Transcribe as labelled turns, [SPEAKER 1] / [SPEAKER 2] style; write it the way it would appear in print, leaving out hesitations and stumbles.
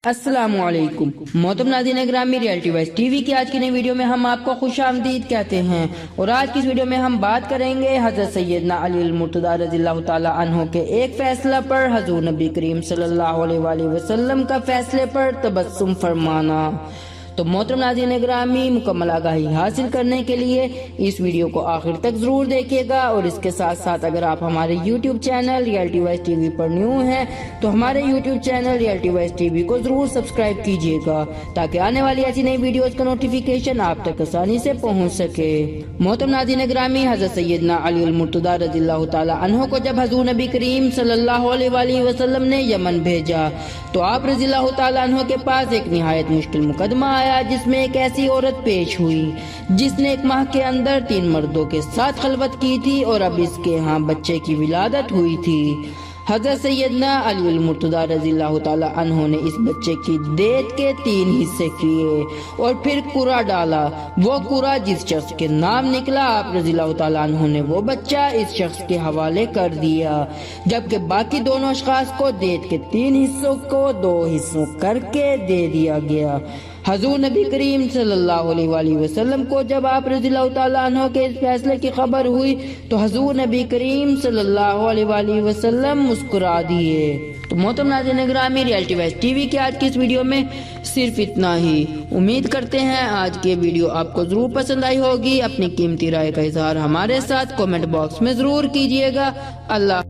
[SPEAKER 1] السلام علیکم محترم ناظرین گرامی، ریئلٹی وائس ٹی وی کی آج کی نئی ویڈیو میں ہم آپ کو خوش آمدید کہتے ہیں، اور آج کی اس ویڈیو میں ہم بات کریں گے حضرت سیدنا علی المرتضیٰ رضی اللہ تعالی عنہ کے ایک فیصلہ پر، حضور نبی کریم صلی اللہ علیہ وآلہ وسلم کا فیصلے پر تبسم فرمانا۔ تو محترم ناظرین گرامی، مکمل آگاہی حاصل کرنے کے لیے اس ویڈیو کو آخر تک ضرور دیکھیے گا، اور اس کے ساتھ ساتھ اگر آپ ہمارے YouTube channel Reality Voice T V پر نیو ہیں تو ہمارے YouTube channel Reality Voice T V کو ضرور سبسکرائب کیجیے گا، تاکہ آنے والی ایسی نئی ویڈیوز کا نوٹیفیکیشن آپ تک آسانی سے پہنچ سکے۔ محترم ناظرین گرامی، حضرت سیدنا علی المرتضیٰ رضی اللہ تعالی عنہ کو جب حضور نبی کریم صلی اللہ علیہ وآلہ وسلم نے یمن بھیجا تو آپ رضی اللہ تعالی عنہ کے پاس ایک نہایت مشکل مقدمہ آیا، جس میں ایک ایسی عورت پیش ہوئی جس نے 1 ماہ کے اندر 3 مردوں کے ساتھ خلوت کی تھی، اور اب اس کے ہاں بچے کی ولادت ہوئی تھی۔ حضرت سیدنا علی المرتضیٰ رضی اللہ تعالی عنہ نے اس بچے کی دیت کے 3 حصے کیے اور پھر قرعہ ڈالا۔ وہ قرعہ جس شخص کے نام نکلا، آپ رضی اللہ تعالی عنہ نے وہ بچہ اس شخص کے حوالے کر دیا، جبکہ باقی دونوں اشخاص کو دیت کے 3 حصوں کو 2 حصوں کر کے دے دیا گیا۔ حضور نبی کریم صلی اللہ علیہ وآلہ وسلم کو جب آپ رضی اللہ تعالیٰ عنہ کے اس فیصلے کی خبر ہوئی تو حضور نبی کریم صلی اللہ علیہ وآلہ وسلم مسکرا دیے۔ تو محترم ناظرین گرامی، ریئلٹی وائس ٹی وی کی آج کی اس ویڈیو میں صرف اتنا ہی۔ امید کرتے ہیں آج کی ویڈیو آپ کو ضرور پسند آئی ہوگی۔ اپنی قیمتی رائے کا اظہار ہمارے ساتھ کامنٹ باکس میں ضرور کیجیے گا۔ اللہ